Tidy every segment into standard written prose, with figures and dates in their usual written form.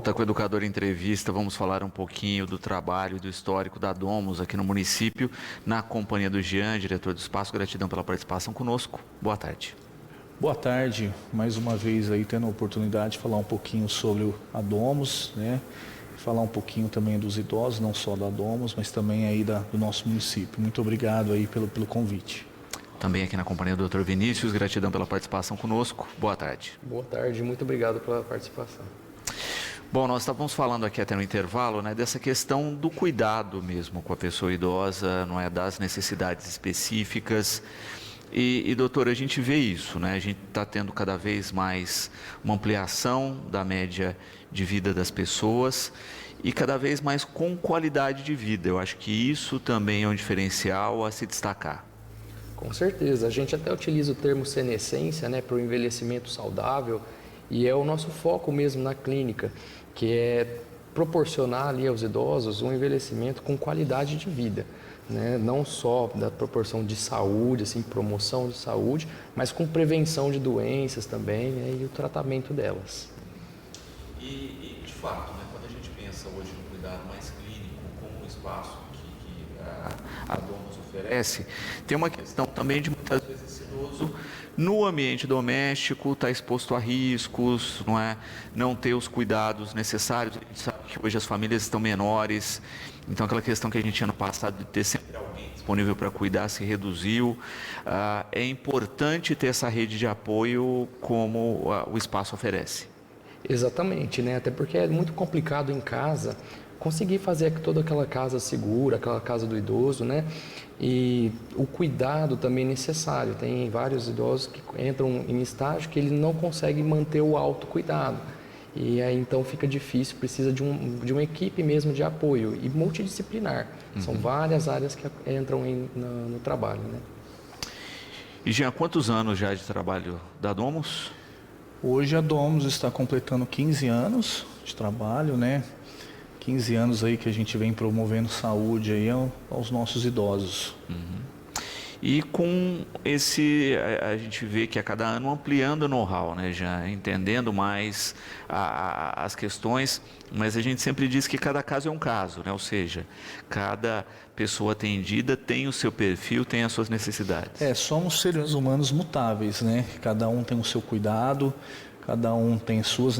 volta com o Educador Entrevista. Vamos falar um pouquinho do trabalho e do histórico da Domus aqui no município, na companhia do Jean, diretor do espaço. Gratidão pela participação conosco. Boa tarde. Boa tarde, mais uma vez aí tendo a oportunidade de falar um pouquinho sobre a Domus, né? Falar um pouquinho também dos idosos, não só da Domus, mas também aí do nosso município. Muito obrigado aí pelo convite. Também aqui na companhia do Dr. Vinícius, gratidão pela participação conosco. Boa tarde. Boa tarde, muito obrigado pela participação. Bom, nós estávamos falando aqui até no intervalo, né, dessa questão do cuidado mesmo com a pessoa idosa, não é, das necessidades específicas. E doutor, a gente vê isso, né? A gente está tendo cada vez mais uma ampliação da média de vida das pessoas e cada vez mais com qualidade de vida. Eu acho que isso também é um diferencial a se destacar. Com certeza, a gente até utiliza o termo senescência, né, para o envelhecimento saudável, e é o nosso foco mesmo na clínica, que é proporcionar ali aos idosos um envelhecimento com qualidade de vida, né? Não só da proporção de saúde, assim, promoção de saúde, mas com prevenção de doenças também, né, e o tratamento delas. E de fato, né, quando a gente pensa hoje no cuidado mais clínico, como o espaço que a Domus oferece, tem uma questão também de muitas vezes esse idoso no ambiente doméstico está exposto a riscos, não é? Não ter os cuidados necessários. A gente sabe que hoje as famílias estão menores, então aquela questão que a gente tinha no passado de ter sempre alguém disponível para cuidar se reduziu. É importante ter essa rede de apoio como o espaço oferece. Exatamente, né? Até porque é muito complicado em casa conseguir fazer toda aquela casa segura, aquela casa do idoso, né? E o cuidado também é necessário. Tem vários idosos que entram em estágio que eles não conseguem manter o autocuidado. E aí então fica difícil, precisa de uma equipe mesmo de apoio e multidisciplinar. São várias áreas que entram no trabalho, né? E Jean, quantos anos já de trabalho da Domus? Hoje a Domus está completando 15 anos de trabalho, né? 15 anos aí que a gente vem promovendo saúde aí aos nossos idosos. E com a gente vê que a cada ano ampliando o know-how, né, já entendendo mais as questões, mas a gente sempre diz que cada caso é um caso, né, ou seja, cada pessoa atendida tem o seu perfil, tem as suas necessidades. Somos seres humanos mutáveis, né? Cada um tem o seu cuidado, cada um tem suas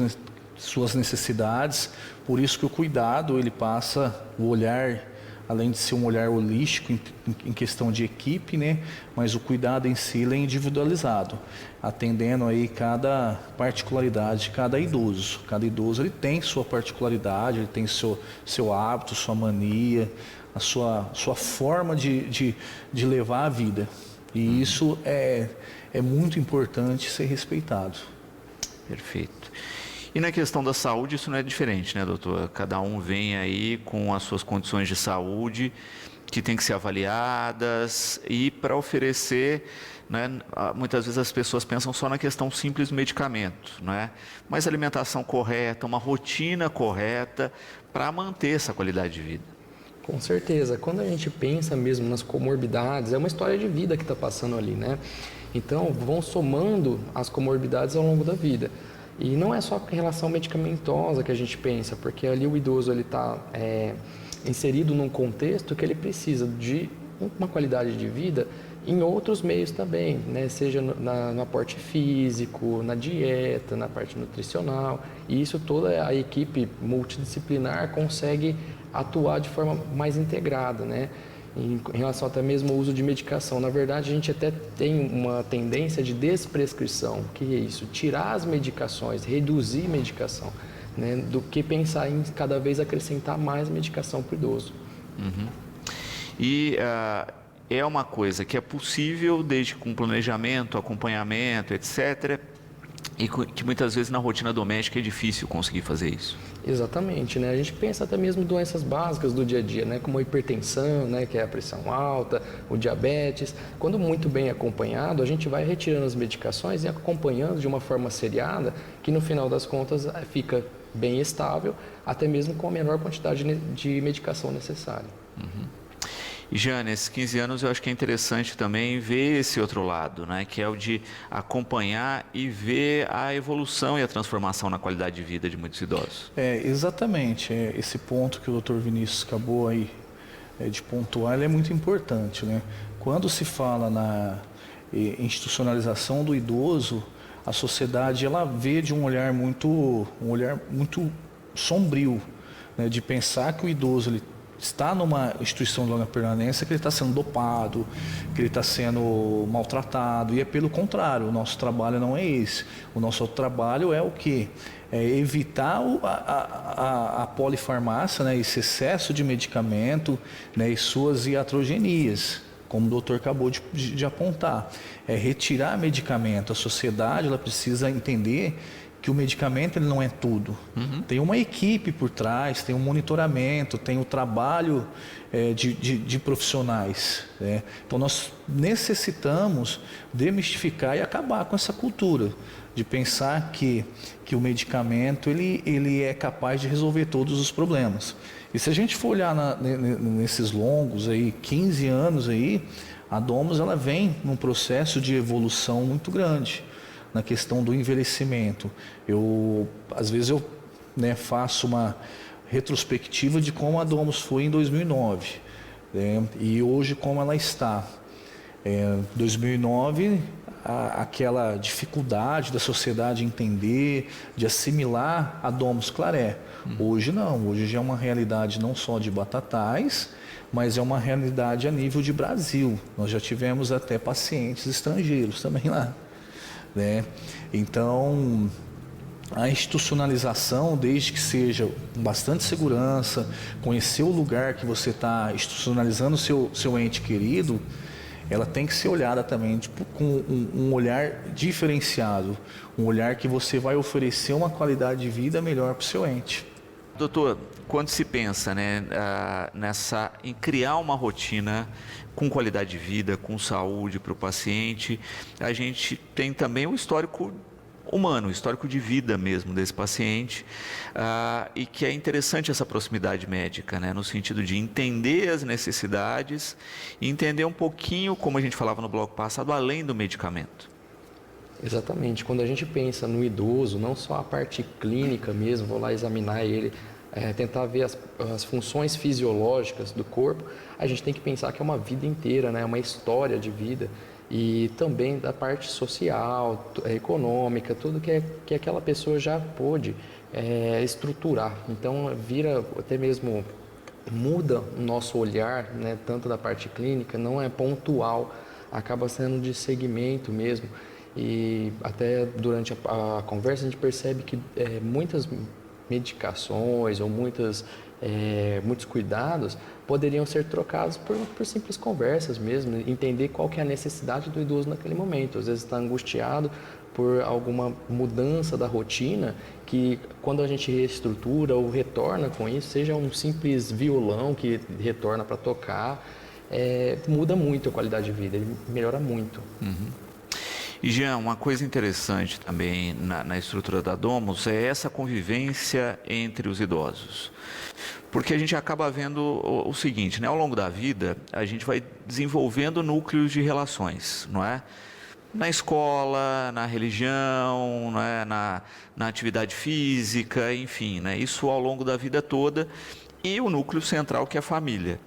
necessidades, por isso que o cuidado ele passa o olhar, além de ser um olhar holístico em questão de equipe, né? Mas o cuidado em si ele é individualizado, atendendo aí cada particularidade de cada idoso. Cada idoso ele tem sua particularidade, ele tem seu hábito, sua mania, a sua forma de levar a vida. E isso é muito importante ser respeitado. Perfeito. E na questão da saúde, isso não é diferente, né, doutor? Cada um vem aí com as suas condições de saúde, que tem que ser avaliadas e para oferecer, né, muitas vezes as pessoas pensam só na questão simples do medicamento, né? Mas alimentação correta, uma rotina correta para manter essa qualidade de vida. Com certeza. Quando a gente pensa mesmo nas comorbidades, é uma história de vida que está passando ali, né? Então, vão somando as comorbidades ao longo da vida. E não é só em relação medicamentosa que a gente pensa, porque ali o idoso está inserido num contexto que ele precisa de uma qualidade de vida em outros meios também, né? Seja no aporte físico, na dieta, na parte nutricional. E isso toda a equipe multidisciplinar consegue atuar de forma mais integrada, né? Em relação até mesmo ao uso de medicação. Na verdade, a gente até tem uma tendência de desprescrição, que é isso, tirar as medicações, reduzir medicação, né, do que pensar em cada vez acrescentar mais medicação para o idoso. E é uma coisa que é possível desde com planejamento, acompanhamento, etc., e que muitas vezes na rotina doméstica é difícil conseguir fazer isso. Exatamente, né? A gente pensa até mesmo em doenças básicas do dia a dia, né? Como a hipertensão, né? Que é a pressão alta, o diabetes. Quando muito bem acompanhado, a gente vai retirando as medicações e acompanhando de uma forma seriada, que no final das contas fica bem estável, até mesmo com a menor quantidade de medicação necessária. E, Jean, nesses 15 anos eu acho que é interessante também ver esse outro lado, né? Que é o de acompanhar e ver a evolução e a transformação na qualidade de vida de muitos idosos. Exatamente. Esse ponto que o Dr. Vinícius acabou aí de pontuar, ele é muito importante, né? Quando se fala na institucionalização do idoso, a sociedade ela vê de um olhar muito sombrio, né? De pensar que o idoso ele está numa instituição de longa permanência, que ele está sendo dopado, que ele está sendo maltratado, e é pelo contrário, o nosso trabalho não é esse. O nosso trabalho é o quê? É evitar a polifarmácia, né, esse excesso de medicamento, né, e suas iatrogenias, como o doutor acabou de apontar. É retirar medicamento. A sociedade ela precisa entender que o medicamento ele não é tudo. Tem uma equipe por trás, tem um monitoramento, tem o trabalho de profissionais, né? Então nós necessitamos demistificar e acabar com essa cultura de pensar que o medicamento ele é capaz de resolver todos os problemas. E se a gente for olhar nesses longos aí, 15 anos aí, a Domus ela vem num processo de evolução muito grande na questão do envelhecimento. Às vezes eu faço uma retrospectiva de como a Domus foi em 2009, né, e hoje como ela está. Em 2009, aquela dificuldade da sociedade entender, de assimilar a Domus Claré. Hoje não, hoje já é uma realidade não só de Batatais, mas é uma realidade a nível de Brasil. Nós já tivemos até pacientes estrangeiros também lá, né? Então, a institucionalização, desde que seja com bastante segurança, conhecer o lugar que você está institucionalizando o seu ente querido, ela tem que ser olhada também com um olhar diferenciado, um olhar que você vai oferecer uma qualidade de vida melhor para o seu ente. Doutor, quando se pensa, né, em criar uma rotina com qualidade de vida, com saúde para o paciente, a gente tem também o histórico humano, o histórico de vida mesmo desse paciente, e que é interessante essa proximidade médica, né, no sentido de entender as necessidades e entender um pouquinho, como a gente falava no bloco passado, além do medicamento. Exatamente. Quando a gente pensa no idoso, não só a parte clínica mesmo, vou lá examinar ele, tentar ver as funções fisiológicas do corpo, a gente tem que pensar que é uma vida inteira, né? Uma história de vida, e também da parte social, econômica, tudo que aquela pessoa já pôde estruturar. Então vira até mesmo, muda o nosso olhar, né? Tanto da parte clínica, não é pontual, acaba sendo de segmento mesmo. E até durante a conversa a gente percebe que muitas medicações ou muitos cuidados poderiam ser trocados por simples conversas mesmo, entender qual que é a necessidade do idoso naquele momento. Às vezes está angustiado por alguma mudança da rotina, que quando a gente reestrutura ou retorna com isso, seja um simples violão que retorna para tocar, muda muito a qualidade de vida, ele melhora muito. E, Jean, uma coisa interessante também na estrutura da Domus é essa convivência entre os idosos. Porque a gente acaba vendo o seguinte, né? Ao longo da vida, a gente vai desenvolvendo núcleos de relações, não é? Na escola, na religião, não é? Na atividade física, enfim, né? Isso ao longo da vida toda, e o núcleo central que é a família.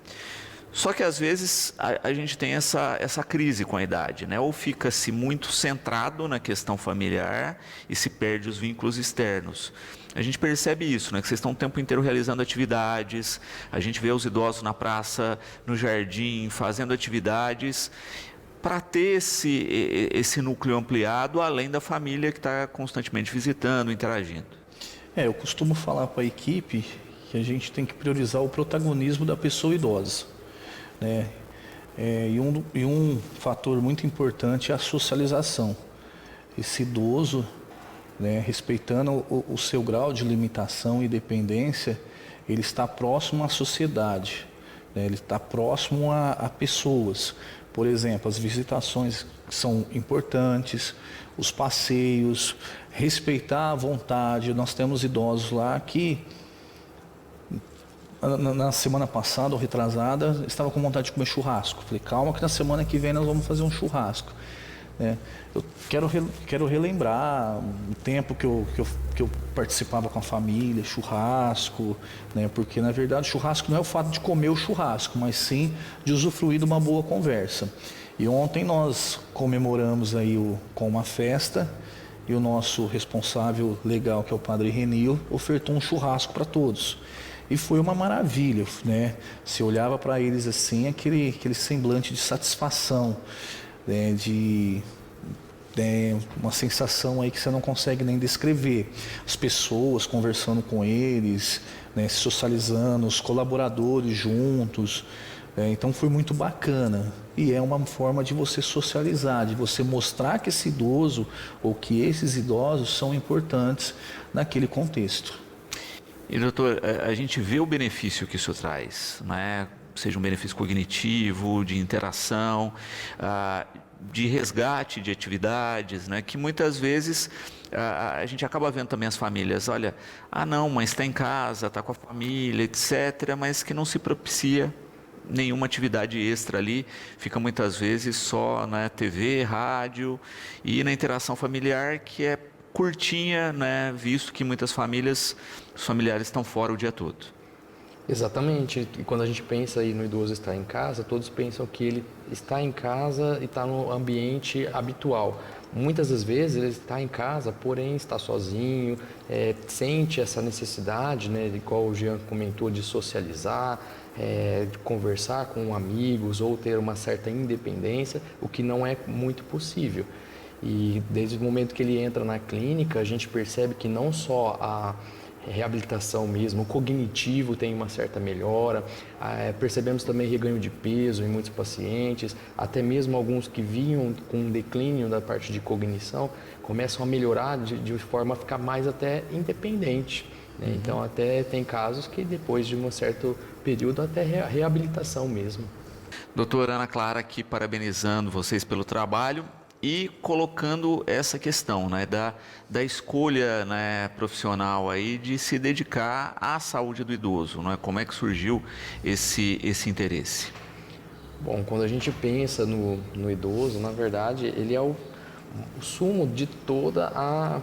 Só que às vezes a gente tem essa crise com a idade, né? Ou fica-se muito centrado na questão familiar e se perde os vínculos externos. A gente percebe isso, né? Que vocês estão o tempo inteiro realizando atividades, a gente vê os idosos na praça, no jardim, fazendo atividades, para ter esse núcleo ampliado, além da família que está constantemente visitando, interagindo. Eu costumo falar para a equipe que a gente tem que priorizar o protagonismo da pessoa idosa, né? E um fator muito importante é a socialização. Esse idoso, né, respeitando o seu grau de limitação e dependência, ele está próximo à sociedade, né? Ele está próximo a pessoas. Por exemplo, as visitações são importantes, os passeios, respeitar a vontade. Nós temos idosos lá que na semana passada ou retrasada, estava com vontade de comer churrasco. Falei, calma que na semana que vem nós vamos fazer um churrasco. Eu quero relembrar o tempo que eu participava com a família, churrasco, né? Porque na verdade churrasco não é o fato de comer o churrasco, mas sim de usufruir de uma boa conversa. E ontem nós comemoramos aí com uma festa e o nosso responsável legal, que é o Padre Renil, ofertou um churrasco para todos. E foi uma maravilha, né? Você olhava para eles assim, aquele semblante de satisfação, né? Uma sensação aí que você não consegue nem descrever. As pessoas conversando com eles, né? Se socializando, os colaboradores juntos. Então foi muito bacana. E é uma forma de você socializar, de você mostrar que esse idoso ou que esses idosos são importantes naquele contexto. E doutor, a gente vê o benefício que isso traz, né? Seja um benefício cognitivo, de interação, de resgate de atividades, né? Que muitas vezes a gente acaba vendo também as famílias, olha, não, mas está em casa, está com a família, etc., mas que não se propicia nenhuma atividade extra ali, fica muitas vezes só na TV, rádio e na interação familiar, que é curtinha, né, visto que muitas famílias, os familiares estão fora o dia todo. Exatamente. E quando a gente pensa aí no idoso estar em casa, todos pensam que ele está em casa e está no ambiente habitual. Muitas das vezes ele está em casa, porém está sozinho, sente essa necessidade, né, de qual o Jean comentou, de socializar, de conversar com amigos ou ter uma certa independência, o que não é muito possível. E desde o momento que ele entra na clínica, a gente percebe que não só a reabilitação mesmo, o cognitivo tem uma certa melhora, percebemos também reganho de peso em muitos pacientes, até mesmo alguns que vinham com um declínio da parte de cognição, começam a melhorar de forma a ficar mais até independente, né? Então até tem casos que depois de um certo período até reabilitação mesmo. Doutora Ana Clara aqui parabenizando vocês pelo trabalho e colocando essa questão, né, da escolha, né, profissional aí de se dedicar à saúde do idoso, né? Como é que surgiu esse interesse? Bom, quando a gente pensa no idoso, na verdade, ele é o sumo de toda a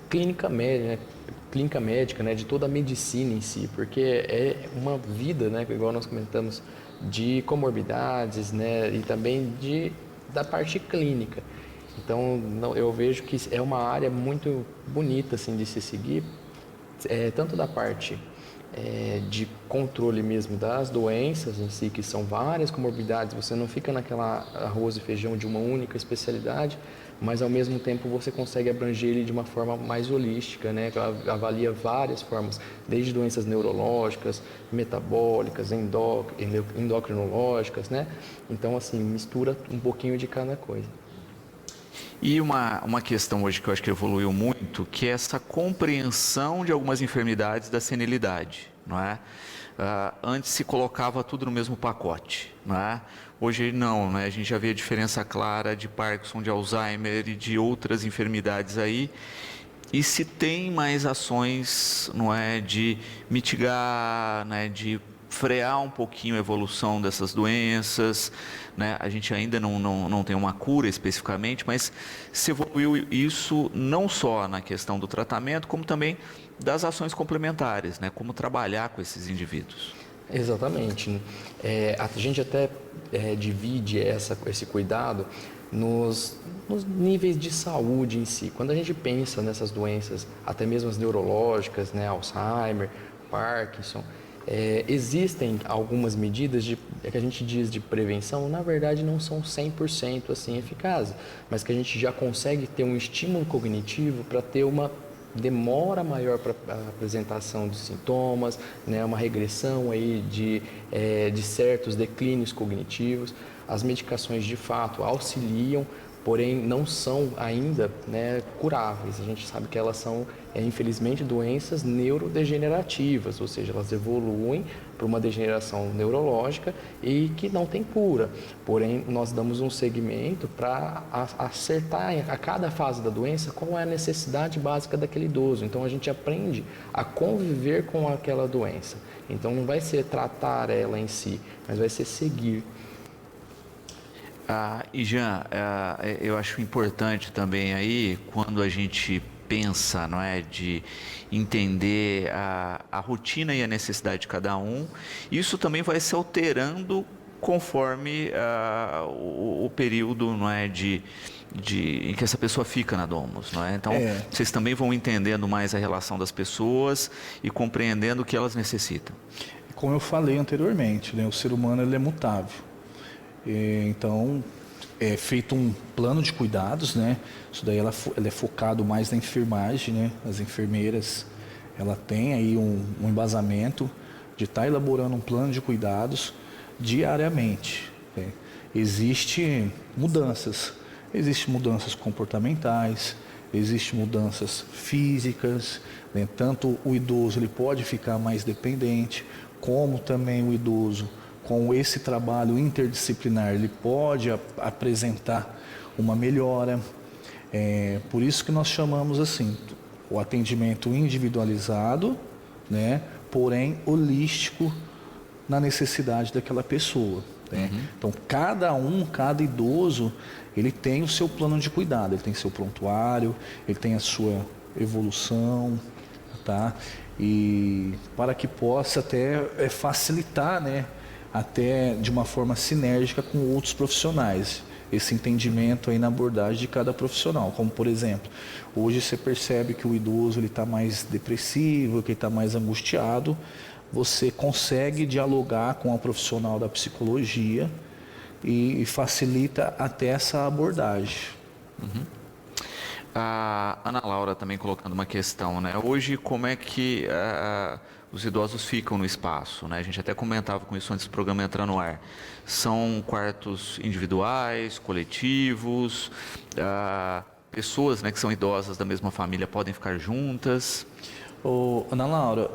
clínica médica, né, de toda a medicina em si, porque é uma vida, né, igual nós comentamos, de comorbidades, né, e também da parte clínica. Então, eu vejo que é uma área muito bonita assim, de se seguir, tanto da parte de controle mesmo das doenças em si, que são várias comorbidades, você não fica naquela arroz e feijão de uma única especialidade, mas ao mesmo tempo você consegue abranger ele de uma forma mais holística, né? Avalia várias formas, desde doenças neurológicas, metabólicas, endocrinológicas, né? Então, assim, mistura um pouquinho de cada coisa. E uma questão hoje que eu acho que evoluiu muito, que é essa compreensão de algumas enfermidades da senilidade, não é? Antes se colocava tudo no mesmo pacote, não é? Hoje não, né? A gente já vê a diferença clara de Parkinson, de Alzheimer e de outras enfermidades aí. E se tem mais ações, não é, de mitigar, né, de frear um pouquinho a evolução dessas doenças, né? A gente ainda não tem uma cura especificamente, mas se evoluiu isso não só na questão do tratamento, como também das ações complementares, né? Como trabalhar com esses indivíduos. Exatamente. A gente até divide esse cuidado nos níveis de saúde em si. Quando a gente pensa nessas doenças, até mesmo as neurológicas, né, Alzheimer, Parkinson, existem algumas medidas que a gente diz de prevenção, na verdade não são 100% assim eficazes, mas que a gente já consegue ter um estímulo cognitivo para ter uma demora maior para a apresentação de sintomas, né, uma regressão aí de certos declínios cognitivos. As medicações de fato auxiliam, porém não são ainda, né, curáveis. A gente sabe que elas são, infelizmente, doenças neurodegenerativas, ou seja, elas evoluem para uma degeneração neurológica e que não tem cura. Porém, nós damos um segmento para acertar a cada fase da doença qual é a necessidade básica daquele idoso. Então, a gente aprende a conviver com aquela doença. Então, não vai ser tratar ela em si, mas vai ser seguir. E Jean, eu acho importante também aí, quando a gente pensa, não é, de entender a rotina e a necessidade de cada um, isso também vai se alterando conforme o período, não é, em que essa pessoa fica na Domus, não é? Então, vocês também vão entendendo mais a relação das pessoas e compreendendo o que elas necessitam. Como eu falei anteriormente, né, o ser humano ele é mutável. Então, é feito um plano de cuidados, né? Isso daí ela é focado mais na enfermagem, né? As enfermeiras, ela tem aí um embasamento de estar elaborando um plano de cuidados diariamente, né? Existem mudanças comportamentais, existem mudanças físicas, né? Tanto o idoso ele pode ficar mais dependente, como também o idoso com esse trabalho interdisciplinar, ele pode apresentar uma melhora. Por isso que nós chamamos assim, o atendimento individualizado, né, porém holístico na necessidade daquela pessoa, né? Então, cada idoso, ele tem o seu plano de cuidado, ele tem seu prontuário, ele tem a sua evolução, tá? E para que possa até facilitar, né, até de uma forma sinérgica com outros profissionais, esse entendimento aí na abordagem de cada profissional. Como, por exemplo, hoje você percebe que o idoso está mais depressivo, que ele está mais angustiado, você consegue dialogar com a profissional da psicologia e facilita até essa abordagem. A Ana Laura também colocando uma questão, né? Hoje, como é que os idosos ficam no espaço, né? A gente até comentava com isso antes do programa entrar no ar. São quartos individuais, coletivos, pessoas, né, que são idosas da mesma família podem ficar juntas? Ana Laura,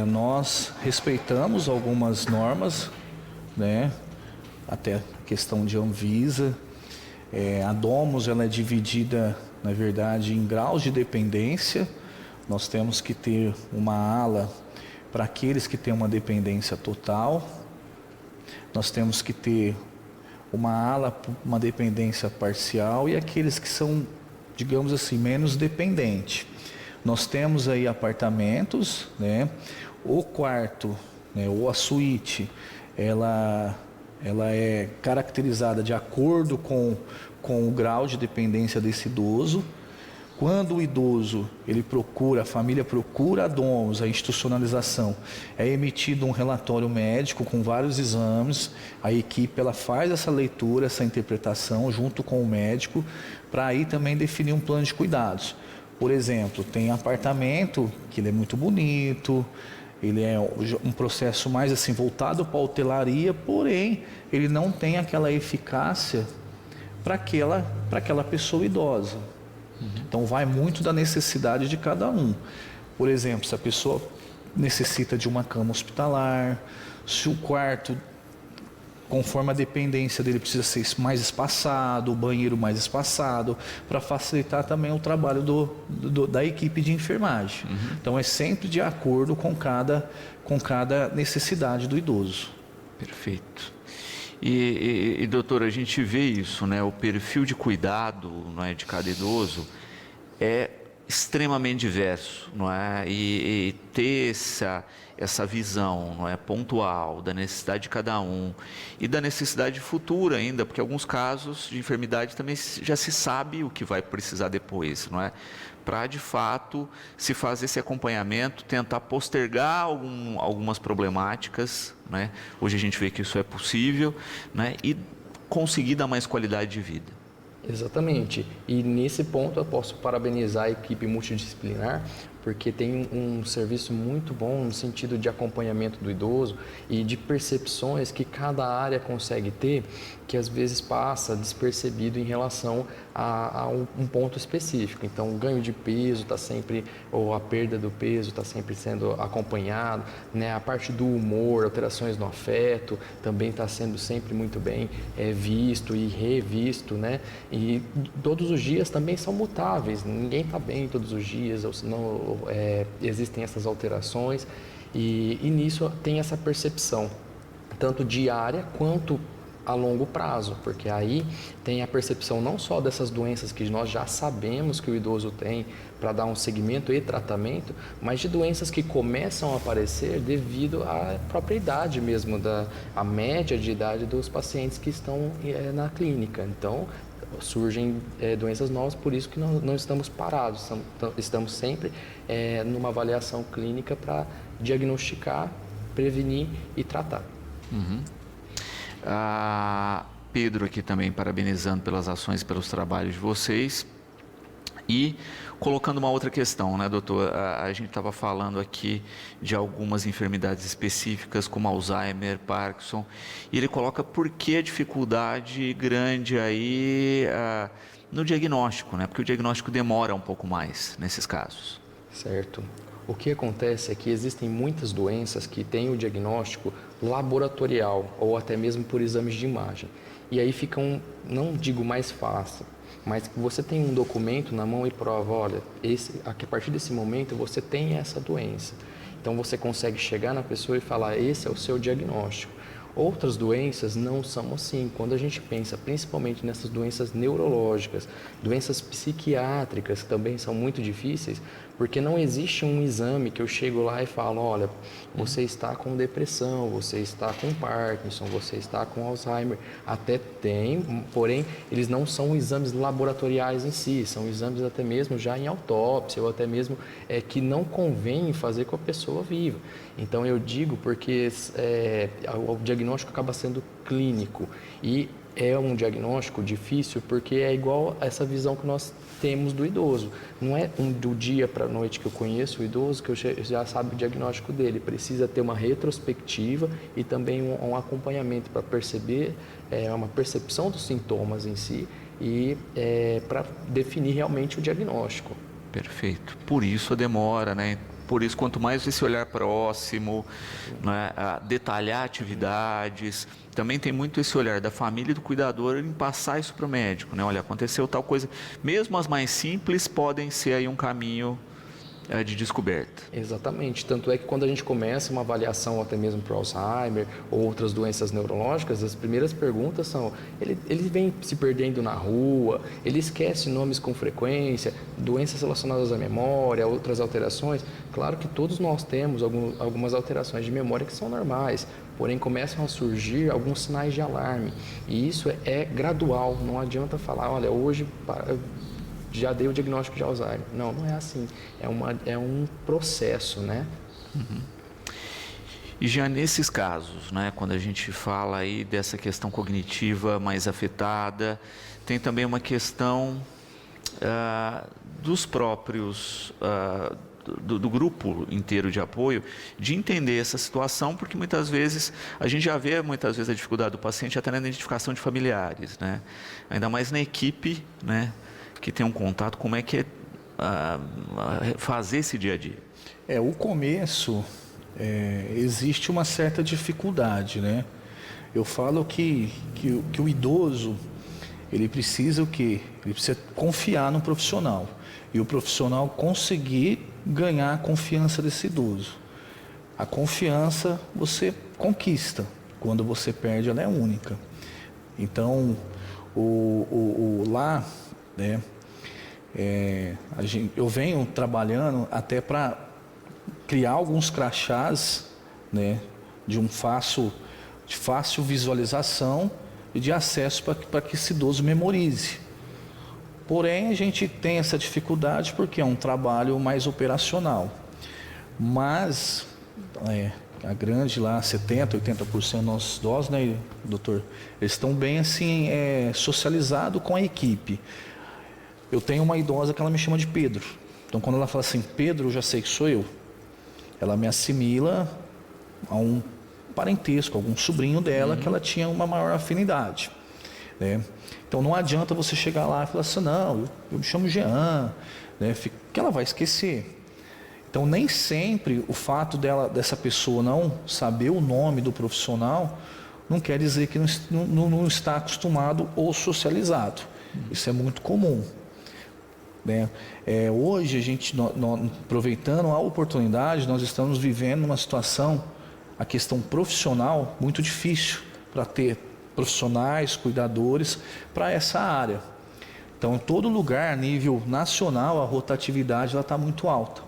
nós respeitamos algumas normas, né? Até a questão de Anvisa. A Domus ela é dividida, na verdade, em graus de dependência. Nós temos que ter uma ala para aqueles que têm uma dependência total. Nós temos que ter uma ala para uma dependência parcial e aqueles que são, digamos assim, menos dependentes. Nós temos aí apartamentos, né? O quarto, né, ou a suíte, ela é caracterizada de acordo com o grau de dependência desse idoso. Quando o idoso, a família procura a Domus, a institucionalização, é emitido um relatório médico com vários exames, a equipe ela faz essa leitura, essa interpretação junto com o médico, para aí também definir um plano de cuidados. Por exemplo, tem apartamento que ele é muito bonito, ele é um processo mais assim voltado para a hotelaria, porém ele não tem aquela eficácia para aquela pessoa idosa. Então vai muito da necessidade de cada um. Por exemplo, se a pessoa necessita de uma cama hospitalar, se o quarto, conforme a dependência dele, precisa ser mais espaçado, o banheiro mais espaçado, para facilitar também o trabalho da equipe de enfermagem. Então é sempre de acordo com cada necessidade do idoso. Perfeito. E doutor, a gente vê isso, né? O perfil de cuidado, não é, de cada idoso é extremamente diverso, não é? E ter essa visão, não é, pontual da necessidade de cada um e da necessidade futura ainda, porque em alguns casos de enfermidade também já se sabe o que vai precisar depois, não é? Para de fato se fazer esse acompanhamento, tentar postergar algumas problemáticas, né? Hoje a gente vê que isso é possível, né? E conseguir dar mais qualidade de vida. Exatamente. E nesse ponto eu posso parabenizar a equipe multidisciplinar, porque tem um serviço muito bom no sentido de acompanhamento do idoso e de percepções que cada área consegue ter, que às vezes passa despercebido em relação a um ponto específico. Então, o ganho de peso está sempre, ou a perda do peso está sempre sendo acompanhado, né? A parte do humor, alterações no afeto, também está sendo sempre muito bem visto e revisto, né? E todos os dias também são mutáveis, ninguém está bem todos os dias, ou senão existem essas alterações e nisso tem essa percepção, tanto diária quanto a longo prazo, porque aí tem a percepção não só dessas doenças que nós já sabemos que o idoso tem para dar um segmento e tratamento, mas de doenças que começam a aparecer devido à própria idade mesmo, a média de idade dos pacientes que estão na clínica. Então, surgem doenças novas, por isso que não estamos parados, estamos sempre numa avaliação clínica para diagnosticar, prevenir e tratar. Uhum. Pedro aqui também parabenizando pelas ações, pelos trabalhos de vocês e colocando uma outra questão, né, doutor? A gente estava falando aqui de algumas enfermidades específicas como Alzheimer, Parkinson, e ele coloca por que a dificuldade grande aí no diagnóstico, né? Porque o diagnóstico demora um pouco mais nesses casos. Certo. O que acontece é que existem muitas doenças que têm o diagnóstico laboratorial ou até mesmo por exames de imagem. E aí fica não digo mais fácil, mas que você tem um documento na mão e prova, olha, a partir desse momento você tem essa doença. Então você consegue chegar na pessoa e falar, esse é o seu diagnóstico. Outras doenças não são assim. Quando a gente pensa principalmente nessas doenças neurológicas, doenças psiquiátricas que também são muito difíceis, porque não existe um exame que eu chego lá e falo, olha, você está com depressão, você está com Parkinson, você está com Alzheimer. Até tem, porém, eles não são exames laboratoriais em si, são exames até mesmo já em autópsia, ou até mesmo que não convém fazer com a pessoa viva. Então eu digo porque o diagnóstico acaba sendo clínico e é um diagnóstico difícil porque é igual a essa visão que nós temos do idoso. Não é do dia para a noite que eu conheço o idoso que eu já sabe o diagnóstico dele. Precisa ter uma retrospectiva e também um acompanhamento para perceber, uma percepção dos sintomas em si e para definir realmente o diagnóstico. Perfeito. Por isso a demora, né? Por isso, quanto mais esse olhar próximo, né, detalhar atividades, também tem muito esse olhar da família e do cuidador em passar isso para o médico, né? Olha, aconteceu tal coisa. Mesmo as mais simples podem ser aí um caminho de descoberta. Exatamente, tanto é que quando a gente começa uma avaliação até mesmo para Alzheimer ou outras doenças neurológicas, as primeiras perguntas são, ele vem se perdendo na rua, ele esquece nomes com frequência, doenças relacionadas à memória, outras alterações. Claro que todos nós temos algumas alterações de memória que são normais, porém começam a surgir alguns sinais de alarme e isso é gradual, não adianta falar, olha, hoje já dei o diagnóstico de Alzheimer. Não, não é assim. É um processo, né? Uhum. E já nesses casos, né, quando a gente fala aí dessa questão cognitiva mais afetada, tem também uma questão dos próprios, do grupo inteiro de apoio, de entender essa situação, porque muitas vezes, a gente já vê muitas vezes a dificuldade do paciente até na identificação de familiares, né? Ainda mais na equipe, né? Que tem um contato, como é que é fazer esse dia a dia? O começo, existe uma certa dificuldade, né? Eu falo que o idoso, ele precisa o quê? Ele precisa confiar no profissional. E o profissional conseguir ganhar a confiança desse idoso. A confiança você conquista. Quando você perde, ela é única. Então, lá... né? Eu venho trabalhando até para criar alguns crachás, né, de fácil visualização e de acesso para que esse idoso memorize. Porém, a gente tem essa dificuldade porque é um trabalho mais operacional. Mas a grande lá, 70%, 80% dos nossos idosos, né, doutor, eles estão bem assim, socializados com a equipe. Eu tenho uma idosa que ela me chama de Pedro. Então, quando ela fala assim, Pedro, eu já sei que sou eu, ela me assimila a um parentesco, algum sobrinho dela que ela tinha uma maior afinidade, né? Então não adianta você chegar lá e falar assim, não, eu me chamo Jean, né? Que ela vai esquecer. Então nem sempre o fato dessa pessoa não saber o nome do profissional não quer dizer que não está acostumado ou socializado. Isso é muito comum, né? Hoje a gente, aproveitando a oportunidade, nós estamos vivendo uma situação, a questão profissional, muito difícil para ter profissionais, cuidadores para essa área. Então, em todo lugar, a nível nacional, a rotatividade está muito alta.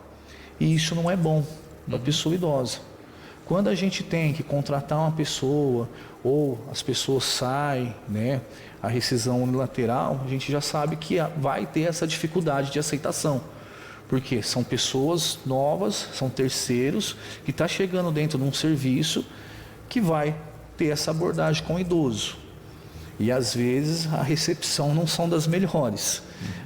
E isso não é bom para a pessoa idosa. Quando a gente tem que contratar uma pessoa, ou as pessoas saem, né, a rescisão unilateral, a gente já sabe que vai ter essa dificuldade de aceitação. Porque são pessoas novas, são terceiros, que estão chegando dentro de um serviço que vai ter essa abordagem com o idoso. E às vezes a recepção não são das melhores,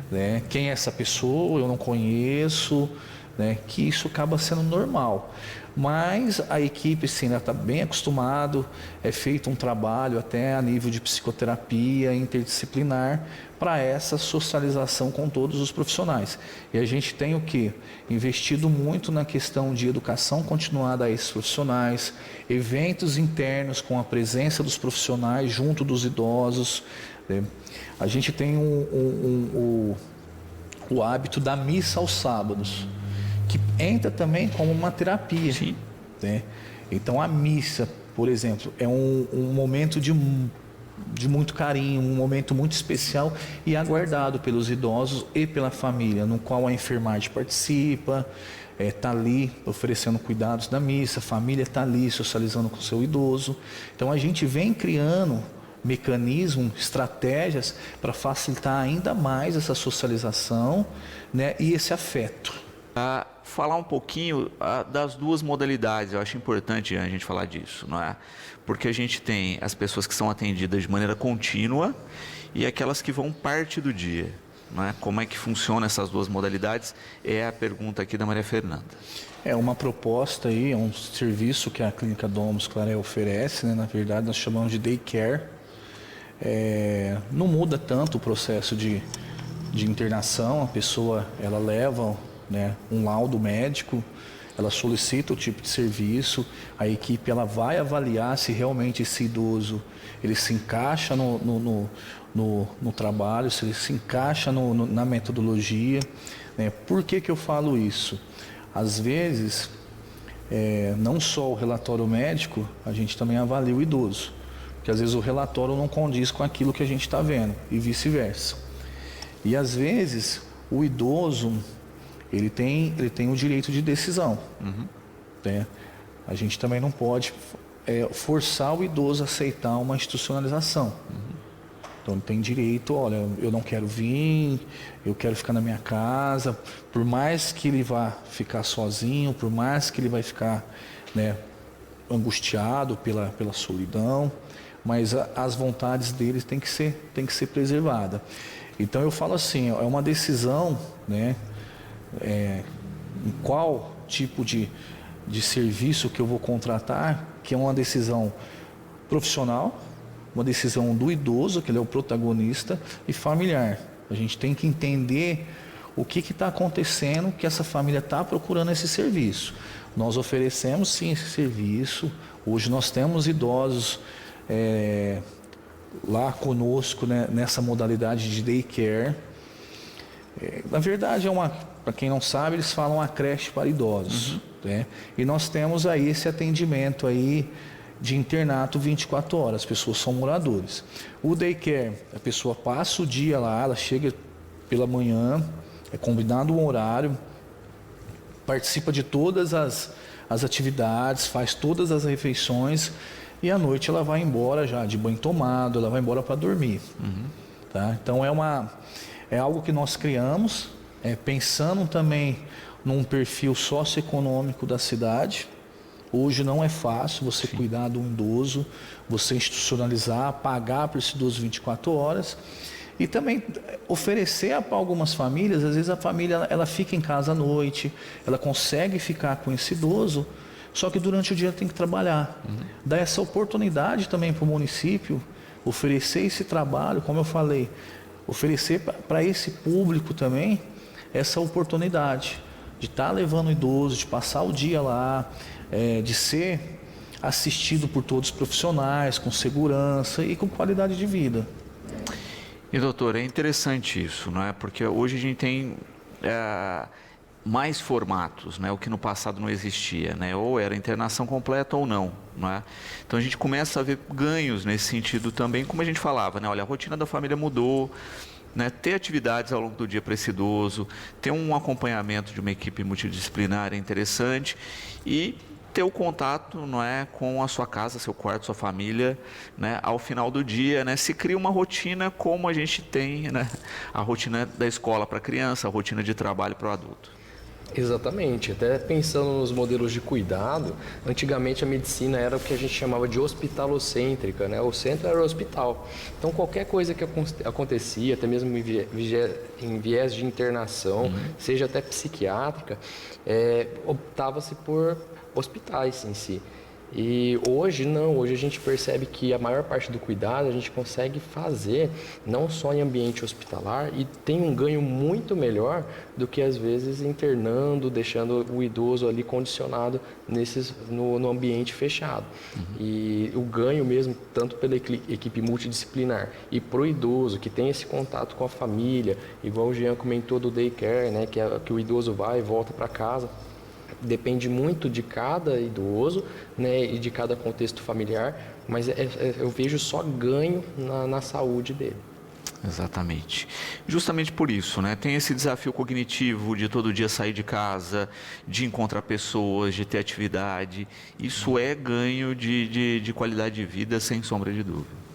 né? Quem é essa pessoa? Eu não conheço, né? Que isso acaba sendo normal. Mas a equipe sim, está bem acostumado, é feito um trabalho até a nível de psicoterapia interdisciplinar para essa socialização com todos os profissionais. E a gente tem o quê? Investido muito na questão de educação continuada a esses profissionais, eventos internos com a presença dos profissionais junto dos idosos, né? A gente tem o hábito da missa aos sábados, que entra também como uma terapia, né? Então a missa, por exemplo, é um momento de muito carinho, um momento muito especial e aguardado pelos idosos e pela família, no qual a enfermagem participa, está ali oferecendo cuidados da missa, a família está ali socializando com o seu idoso. Então a gente vem criando mecanismos, estratégias para facilitar ainda mais essa socialização, né, e esse afeto. Falar um pouquinho das duas modalidades, eu acho importante a gente falar disso, não é? Porque a gente tem as pessoas que são atendidas de maneira contínua e aquelas que vão parte do dia, não é? Como é que funciona essas duas modalidades? É a pergunta aqui da Maria Fernanda. É uma proposta aí, é um serviço que a Clínica Domus Claré oferece, né? Na verdade nós chamamos de day care. Não muda tanto o processo de internação, a pessoa ela leva, né, um laudo médico, ela solicita o tipo de serviço, a equipe ela vai avaliar se realmente esse idoso ele se encaixa no trabalho, se ele se encaixa na metodologia, né? Por que eu falo isso? Às vezes, não só o relatório médico, a gente também avalia o idoso, porque às vezes o relatório não condiz com aquilo que a gente está vendo e vice-versa. E às vezes o idoso ele tem o direito de decisão, né? A gente também não pode forçar o idoso a aceitar uma institucionalização. Então ele tem direito, olha, eu não quero vir, eu quero ficar na minha casa, por mais que ele vá ficar sozinho, por mais que ele vai ficar, né, angustiado pela solidão, mas as vontades deles têm que ser preservadas. Então eu falo assim, é uma decisão, né, em qual tipo de serviço que eu vou contratar, que é uma decisão profissional, uma decisão do idoso, que ele é o protagonista, e familiar. A gente tem que entender o que está acontecendo, que essa família está procurando esse serviço. Nós oferecemos sim esse serviço. Hoje nós temos idosos lá conosco, né, nessa modalidade de day care. Na verdade para quem não sabe, eles falam a creche para idosos, né? E nós temos aí esse atendimento aí de internato 24 horas, as pessoas são moradores. O daycare, a pessoa passa o dia lá, ela chega pela manhã, é combinado um horário, participa de todas as atividades, faz todas as refeições e à noite ela vai embora já de banho tomado, ela vai embora para dormir. Tá? Então é algo que nós criamos, pensando também num perfil socioeconômico da cidade. Hoje não é fácil você cuidar de um idoso, você institucionalizar, pagar para esse idoso 24 horas. E também oferecer para algumas famílias, às vezes a família ela fica em casa à noite, ela consegue ficar com esse idoso, só que durante o dia tem que trabalhar. Dar essa oportunidade também para o município, oferecer esse trabalho, como eu falei, oferecer para esse público também essa oportunidade de estar levando o idoso, de passar o dia lá, de ser assistido por todos os profissionais, com segurança e com qualidade de vida. E doutor, é interessante isso, não é? Porque hoje a gente tem mais formatos, né? O que no passado não existia, né? Ou era internação completa ou não, não é? Então a gente começa a ver ganhos nesse sentido também, como a gente falava, né? Olha, a rotina da família mudou, né? Ter atividades ao longo do dia para esse idoso, ter um acompanhamento de uma equipe multidisciplinar é interessante e ter o contato, não é, com a sua casa, seu quarto, sua família, né, ao final do dia, né, se cria uma rotina como a gente tem, né, a rotina da escola para a criança, a rotina de trabalho para o adulto. Exatamente, até pensando nos modelos de cuidado, antigamente a medicina era o que a gente chamava de hospitalocêntrica, né? O centro era o hospital. Então qualquer coisa que acontecia, até mesmo em viés de internação, seja até psiquiátrica, optava-se por hospitais em si. E hoje não, hoje a gente percebe que a maior parte do cuidado a gente consegue fazer não só em ambiente hospitalar e tem um ganho muito melhor do que às vezes internando, deixando o idoso ali condicionado no ambiente fechado. E o ganho mesmo, tanto pela equipe multidisciplinar e para o idoso que tem esse contato com a família, igual o Jean comentou do daycare, né, que o idoso vai e volta para casa. Depende muito de cada idoso, né, e de cada contexto familiar, mas eu vejo só ganho na saúde dele. Exatamente. Justamente por isso, né? Tem esse desafio cognitivo de todo dia sair de casa, de encontrar pessoas, de ter atividade. Isso é ganho de qualidade de vida, sem sombra de dúvida.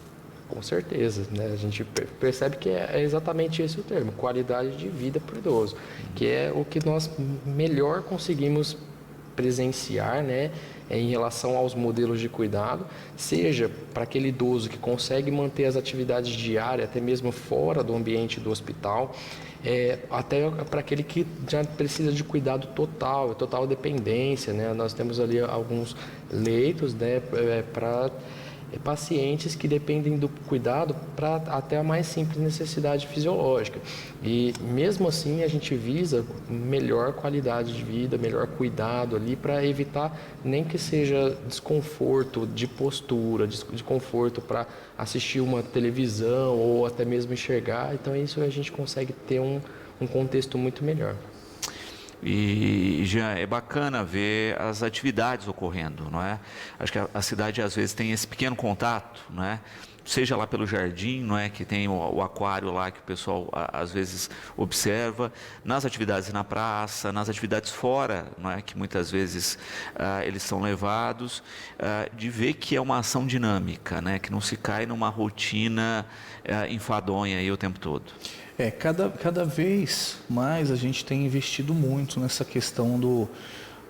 Com certeza, né? A gente percebe que é exatamente esse o termo, qualidade de vida para o idoso, que é o que nós melhor conseguimos presenciar, né, em relação aos modelos de cuidado, seja para aquele idoso que consegue manter as atividades diárias, até mesmo fora do ambiente do hospital, até para aquele que já precisa de cuidado total dependência, né? Nós temos ali alguns leitos, né, para pacientes que dependem do cuidado para até a mais simples necessidade fisiológica. E mesmo assim a gente visa melhor qualidade de vida, melhor cuidado ali para evitar nem que seja desconforto de postura, desconforto para assistir uma televisão ou até mesmo enxergar. Então isso a gente consegue ter um contexto muito melhor. E já é bacana ver as atividades ocorrendo, não é? Acho que a cidade às vezes tem esse pequeno contato, não é? Seja lá pelo jardim, não é, que tem o aquário lá que o pessoal às vezes observa, nas atividades na praça, nas atividades fora, não é, que muitas vezes eles são levados, de ver que é uma ação dinâmica, né, que não se cai numa rotina enfadonha aí o tempo todo. Cada vez mais a gente tem investido muito nessa questão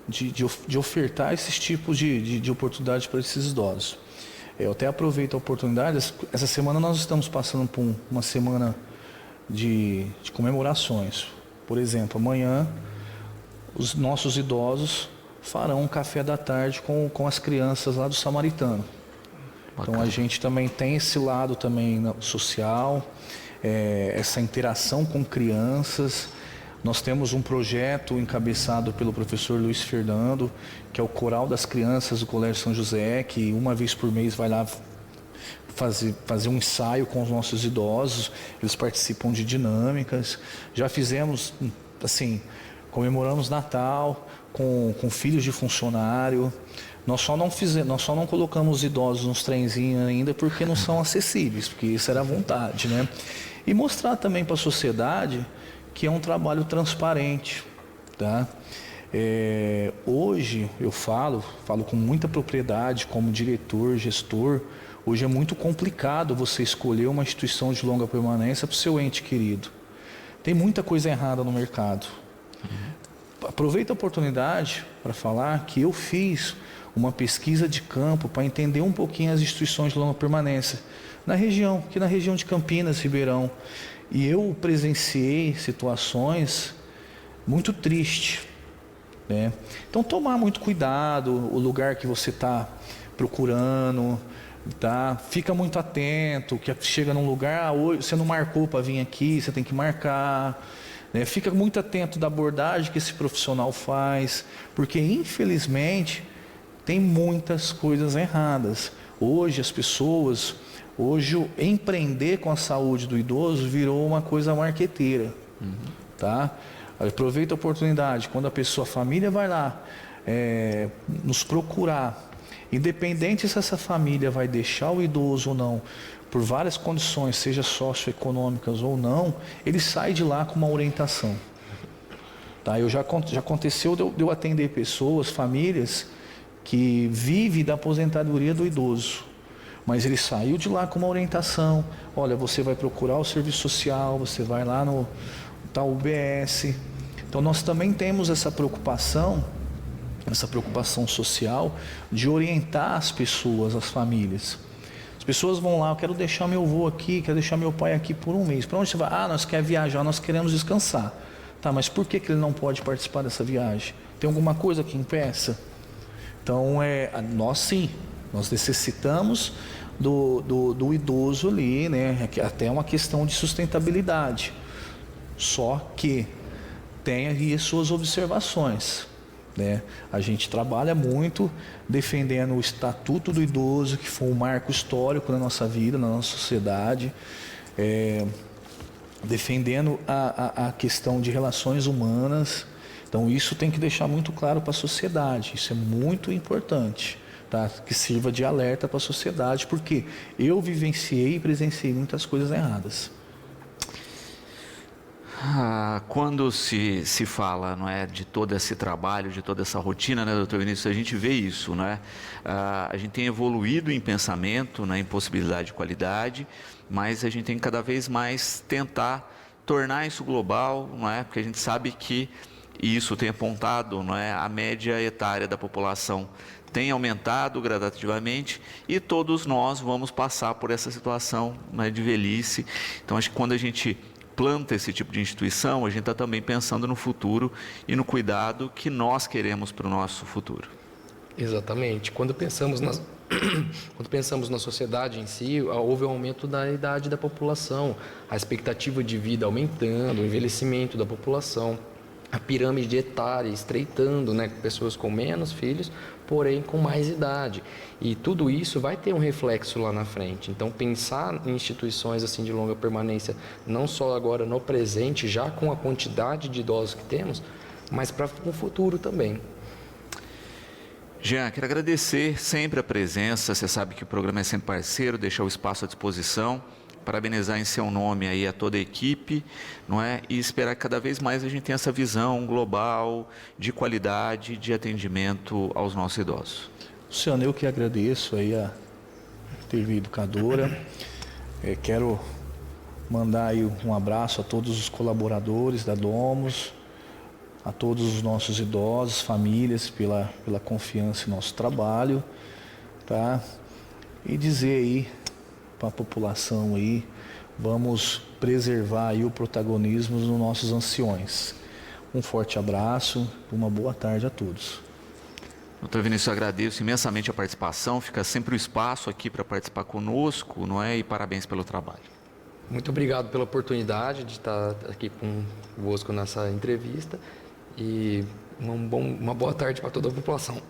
de ofertar esses tipos de oportunidade para esses idosos. Eu até aproveito a oportunidade, essa semana nós estamos passando por uma semana de comemorações. Por exemplo, amanhã os nossos idosos farão um café da tarde com as crianças lá do Samaritano. Bacana. Então a gente também tem esse lado também social, essa interação com crianças. Nós temos um projeto encabeçado pelo professor Luiz Fernando, que é o Coral das Crianças do Colégio São José, que uma vez por mês vai lá fazer um ensaio com os nossos idosos. Eles participam de dinâmicas. Já fizemos, assim, comemoramos Natal com filhos de funcionário. Nós só não colocamos os idosos nos trenzinhos ainda porque não são acessíveis, porque isso era a vontade, né? E mostrar também para a sociedade que é um trabalho transparente, tá? Hoje eu falo com muita propriedade como diretor, gestor. Hoje é muito complicado você escolher uma instituição de longa permanência para o seu ente querido. Tem muita coisa errada no mercado. Aproveito a oportunidade para falar que eu fiz uma pesquisa de campo para entender um pouquinho as instituições de longa permanência, aqui na região de Campinas, Ribeirão. E eu presenciei situações muito tristes, né? Então, tomar muito cuidado, o lugar que você está procurando, tá? Fica muito atento, que chega num lugar, hoje você não marcou para vir aqui, você tem que marcar, né? Fica muito atento da abordagem que esse profissional faz, porque infelizmente tem muitas coisas erradas. Hoje as pessoas, empreender com a saúde do idoso virou uma coisa marqueteira, tá? Aproveita a oportunidade, quando a família vai lá nos procurar, independente se essa família vai deixar o idoso ou não, por várias condições, seja socioeconômicas ou não, ele sai de lá com uma orientação. Tá? Já aconteceu de eu atender pessoas, famílias, que vivem da aposentadoria do idoso, mas ele saiu de lá com uma orientação. Olha, você vai procurar o serviço social, você vai lá no tal UBS. Então nós também temos essa preocupação social de orientar as pessoas, as famílias. As pessoas vão lá, eu quero deixar meu avô aqui, quero deixar meu pai aqui por um mês. Para onde você vai? Nós queremos viajar, nós queremos descansar. Tá, mas por que ele não pode participar dessa viagem? Tem alguma coisa que impeça? Então, nós necessitamos do idoso ali, né? Até uma questão de sustentabilidade. Só que tem aí as suas observações, né? A gente trabalha muito defendendo o Estatuto do Idoso, que foi um marco histórico na nossa vida, na nossa sociedade, defendendo a questão de relações humanas. Então isso tem que deixar muito claro para a sociedade, isso é muito importante, tá? Que sirva de alerta para a sociedade, porque eu vivenciei e presenciei muitas coisas erradas. Quando se fala, não é, de todo esse trabalho, de toda essa rotina, né, doutor Vinícius, a gente vê isso, não é? A gente tem evoluído em pensamento, né, em possibilidade de qualidade, mas a gente tem que cada vez mais tentar tornar isso global, não é? Porque a gente sabe que isso tem apontado, não é, a média etária da população tem aumentado gradativamente e todos nós vamos passar por essa situação, né, de velhice. Então acho que quando a gente planta esse tipo de instituição, a gente está também pensando no futuro e no cuidado que nós queremos para o nosso futuro. Exatamente. Quando pensamos na sociedade em si, houve um aumento da idade da população, a expectativa de vida aumentando, o envelhecimento da população, a pirâmide etária estreitando, né, pessoas com menos filhos, porém com mais idade. E tudo isso vai ter um reflexo lá na frente. Então, pensar em instituições assim de longa permanência, não só agora no presente, já com a quantidade de idosos que temos, mas para o futuro também. Jean, quero agradecer sempre a presença. Você sabe que o programa é sempre parceiro, deixar o espaço à disposição. Parabenizar em seu nome aí a toda a equipe, não é? E esperar que cada vez mais a gente tenha essa visão global, de qualidade, de atendimento aos nossos idosos. Luciano, eu que agradeço aí a TV Educadora. Quero mandar aí um abraço a todos os colaboradores da Domus, a todos os nossos idosos, famílias, pela confiança em nosso trabalho, tá? E dizer aí para a população aí, vamos preservar aí o protagonismo dos nossos anciões. Um forte abraço, uma boa tarde a todos. Doutor Vinícius, eu agradeço imensamente a participação, fica sempre o espaço aqui para participar conosco, não é? E parabéns pelo trabalho. Muito obrigado pela oportunidade de estar aqui convosco nessa entrevista e uma boa tarde para toda a população.